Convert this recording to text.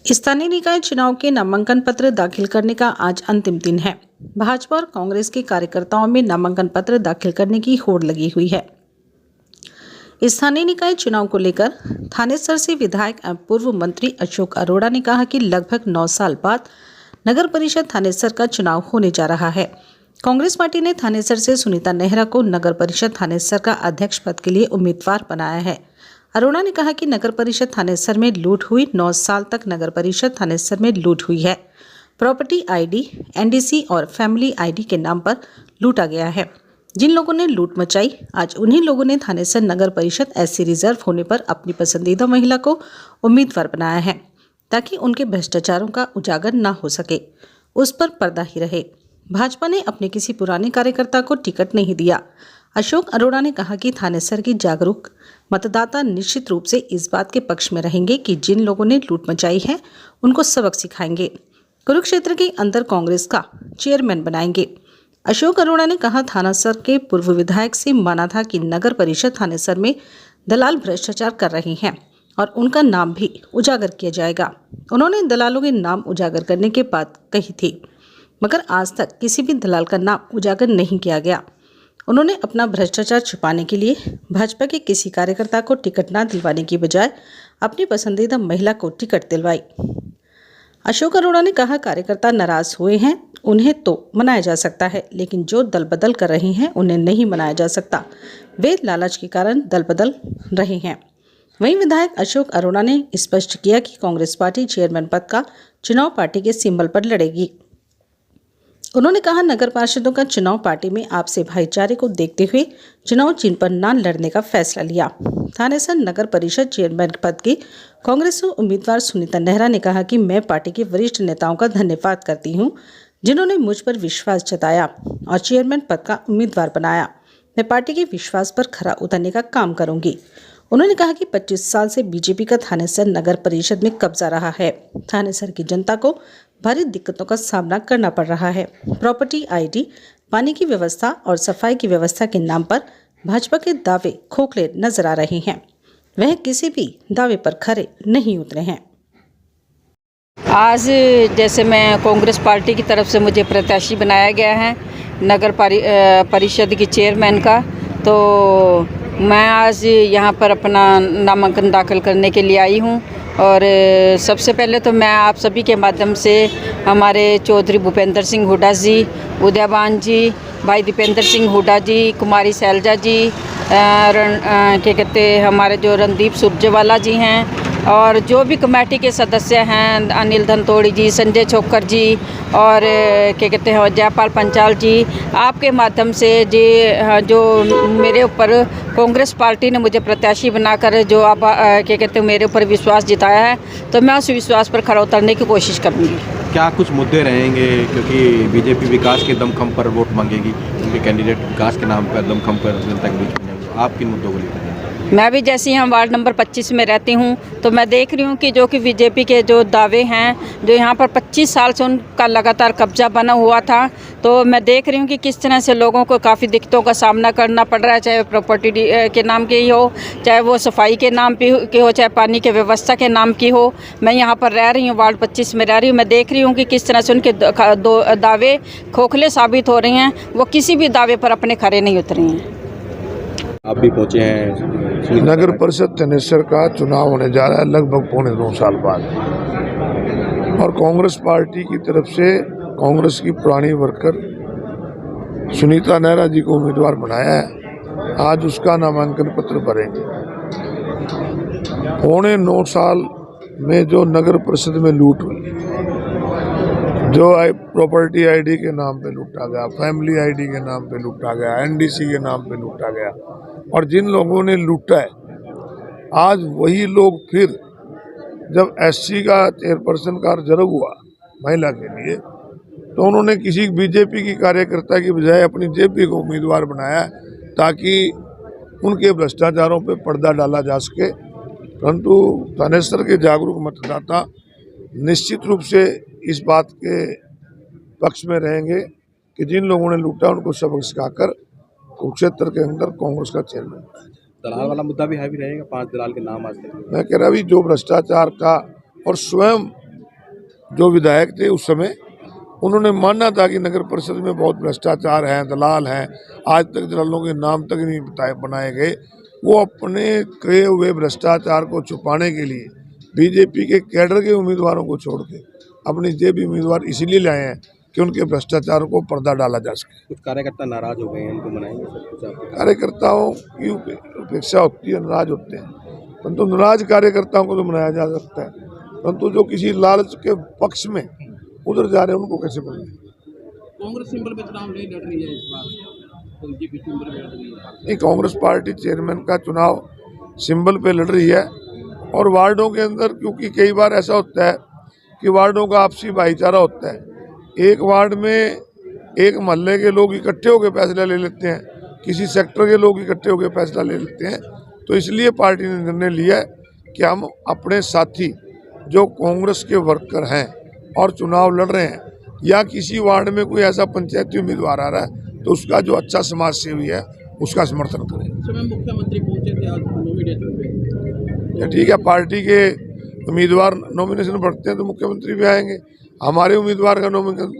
स्थानीय निकाय चुनाव के नामांकन पत्र दाखिल करने का आज अंतिम दिन है। भाजपा और कांग्रेस के कार्यकर्ताओं में नामांकन पत्र दाखिल करने की होड़ लगी हुई है। स्थानीय निकाय चुनाव को लेकर थानेसर से विधायक एवं पूर्व मंत्री अशोक अरोड़ा ने कहा कि लगभग 9 साल बाद नगर परिषद थानेसर का चुनाव होने जा रहा है। कांग्रेस पार्टी ने थानेसर से सुनीता नेहरा को नगर परिषद थानेसर का अध्यक्ष पद के लिए उम्मीदवार बनाया है। अरोड़ा ने कहा कि नगर परिषद थानेसर में लूट हुई। 9 साल तक नगर परिषद थानेसर में लूट हुई है। प्रॉपर्टी आईडी, एनडीसी और फैमिली आईडी के नाम पर लूटा गया है। जिन लोगों ने लूट मचाई, आज उन्हीं लोगों ने थानेसर नगर परिषद एससी रिजर्व होने पर अपनी पसंदीदा महिला को उम्मीदवार बनाया है, ताकि उनके भ्रष्टाचारों का उजागर न हो सके, उस पर पर्दा ही रहे। भाजपा ने अपने किसी पुराने कार्यकर्ता को टिकट नहीं दिया। अशोक अरोड़ा ने कहा कि थानेसर की जागरूक मतदाता निश्चित रूप से इस बात के पक्ष में रहेंगे कि जिन लोगों ने लूट मचाई है उनको सबक सिखाएंगे। कुरुक्षेत्र के अंदर कांग्रेस का चेयरमैन बनाएंगे। अशोक अरोड़ा ने कहा, थानेसर के पूर्व विधायक से माना था कि नगर परिषद थानेसर में दलाल भ्रष्टाचार कर रहे हैं और उनका नाम भी उजागर किया जाएगा। उन्होंने दलालों के नाम उजागर करने की बात कही थी, मगर आज तक किसी भी दलाल का नाम उजागर नहीं किया गया। उन्होंने अपना भ्रष्टाचार छुपाने के लिए भाजपा के किसी कार्यकर्ता को टिकट न दिलवाने की बजाय अपनी पसंदीदा महिला को टिकट दिलवाई। अशोक अरोड़ा ने कहा, कार्यकर्ता नाराज हुए हैं, उन्हें तो मनाया जा सकता है, लेकिन जो दल बदल कर रहे हैं उन्हें नहीं मनाया जा सकता। वे लालच के कारण दल बदल रहे हैं। वहीं विधायक अशोक अरोड़ा ने स्पष्ट किया कि कांग्रेस पार्टी चेयरमैन पद का चुनाव पार्टी के सिंबल पर लड़ेगी। उन्होंने कहा, नगर पार्षदों का चुनाव पार्टी में आपसी भाईचारे को देखते हुए चुनाव चिन्ह पर न लड़ने का फैसला लिया। थानेसर नगर परिषद चेयरमैन पद की कांग्रेस उम्मीदवार सुनीता नेहरा ने कहा कि मैं पार्टी के वरिष्ठ नेताओं का धन्यवाद करती हूं, जिन्होंने मुझ पर विश्वास जताया और चेयरमैन पद का उम्मीदवार बनाया। मैं पार्टी के विश्वास पर खरा उतरने का काम करूंगी। उन्होंने कहा कि 25 साल से बीजेपी का थानेसर नगर परिषद में कब्जा रहा है। थानेसर की जनता को भारी दिक्कतों का सामना करना पड़ रहा है। प्रॉपर्टी आईडी, पानी की व्यवस्था और सफाई की व्यवस्था के नाम पर भाजपा के दावे खोखले नजर आ रहे हैं। वह किसी भी दावे पर खरे नहीं उतरे हैं। आज जैसे मैं कांग्रेस पार्टी की तरफ से मुझे प्रत्याशी बनाया गया है नगर परिषद की चेयरमैन का, तो मैं आज यहाँ पर अपना नामांकन दाखिल करने के लिए आई हूँ। और सबसे पहले तो मैं आप सभी के माध्यम से हमारे चौधरी भूपेंद्र सिंह हुड्डा जी, उदयबान जी, भाई दीपेंद्र सिंह हुड्डा जी, कुमारी शैलजा जी, क्या कहते हमारे जो रणदीप सुरजेवाला जी हैं, और जो भी कमेटी के सदस्य हैं, अनिल धनतोड़ी जी, संजय छोकर जी और क्या कहते हैं जयपाल पंचाल जी, आपके माध्यम से जी जो मेरे ऊपर कांग्रेस पार्टी ने मुझे प्रत्याशी बनाकर जो आप क्या कहते हैं मेरे ऊपर विश्वास जिताया है, तो मैं उस विश्वास पर खरा उतरने की कोशिश करूँगी। क्या कुछ मुद्दे रहेंगे, क्योंकि बीजेपी विकास के दमखम पर वोट मांगेगी, उनके कैंडिडेट विकास के नाम पर दमखम पर जनता के बीच में, आप किन मुद्दों को लेकर? मैं भी जैसे यहाँ वार्ड नंबर 25 में रहती हूँ, तो मैं देख रही हूँ कि जो कि बीजेपी के जो दावे हैं, जो यहाँ पर 25 साल से उनका लगातार कब्जा बना हुआ था, तो मैं देख रही हूँ कि किस तरह से लोगों को काफ़ी दिक्कतों का सामना करना पड़ रहा है, चाहे प्रॉपर्टी के नाम की हो, चाहे वो सफाई के नाम की हो, चाहे पानी के व्यवस्था के नाम की हो। मैं यहाँ पर रह रही हूँ, वार्ड 25 में रह रही हूँ। मैं देख रही हूँ कि किस तरह से उनके दावे खोखले साबित हो रहे हैं, वो किसी भी दावे पर अपने खरे नहीं उतरे हैं। आप भी पहुँचे हैं। नगर परिषद थानेसर का चुनाव होने जा रहा है लगभग 2.25 साल बाद, और कांग्रेस पार्टी की तरफ से कांग्रेस की पुरानी वर्कर सुनीता नेहरा जी को उम्मीदवार बनाया है। आज उसका नामांकन पत्र भरेंगे। 9.25 साल में जो नगर परिषद में लूट हुई, जो प्रॉपर्टी आईडी के नाम पे लूटा गया, फैमिली आईडी के नाम पे लूटा गया, एनडीसी के नाम पे लूटा गया, और जिन लोगों ने लूटा है, आज वही लोग फिर जब एससी का चेयरपर्सन का रिजर्व हुआ महिला के लिए, तो उन्होंने किसी बीजेपी की कार्यकर्ता की बजाय अपनी जेपी को उम्मीदवार बनाया, ताकि उनके भ्रष्टाचारों पे पर्दा डाला जा सके। परंतु थानेसर के जागरूक मतदाता निश्चित रूप से इस बात के पक्ष में रहेंगे कि जिन लोगों ने लूटा उनको सबक सिखाकर कुरुक्षेत्र के अंदर कांग्रेस का चेयरमैन। दलाल वाला मुद्दा भी हावी रहेगा, 5 दलाल के नाम आज तक। मैं कह रहा भी जो भ्रष्टाचार का और स्वयं जो विधायक थे उस समय, उन्होंने माना था कि नगर परिषद में बहुत भ्रष्टाचार है, दलाल हैं, आज तक दलालों के नाम तक नहीं बनाए गए। वो अपने किए हुए भ्रष्टाचार को छुपाने के लिए बीजेपी के कैडर के उम्मीदवारों को छोड़ के अपने जेबी उम्मीदवार इसलिए लाए हैं कि उनके भ्रष्टाचार को पर्दा डाला जा सके। कुछ कार्यकर्ता नाराज हो गए हैं, उनको मनाएंगे सब कुछ आप? कार्यकर्ताओं की उपेक्षा होती है, नाराज होते हैं, परंतु नाराज कार्यकर्ताओं को तो मनाया जा सकता है, परंतु जो किसी लालच के पक्ष में उधर जा रहे हैं उनको कैसे बनाए? कांग्रेस सिंबल पे चुनाव नहीं लड़ रही है इस बार, तो बीजेपी सिंबल पे लड़ रही है। नहीं, कांग्रेस पार्टी चेयरमैन का चुनाव सिंबल पे लड़ रही है और वार्डों के अंदर, क्योंकि कई बार ऐसा होता है कि वार्डों का आपसी भाईचारा होता है, एक वार्ड में एक मोहल्ले के लोग इकट्ठे होकर फैसला ले लेते हैं, किसी सेक्टर के लोग इकट्ठे होकर फैसला ले लेते हैं, तो इसलिए पार्टी ने निर्णय लिया है कि हम अपने साथी जो कांग्रेस के वर्कर हैं और चुनाव लड़ रहे हैं, या किसी वार्ड में कोई ऐसा पंचायती उम्मीदवार आ रहा है तो उसका जो अच्छा समाज सेवी है उसका समर्थन करें। मुख्यमंत्री पहुंचे थे आज नॉमिनेशन पे। या ठीक है, पार्टी के उम्मीदवार नॉमिनेशन बढ़ते हैं तो मुख्यमंत्री भी आएंगे, हमारे उम्मीदवार का नॉमिनेशन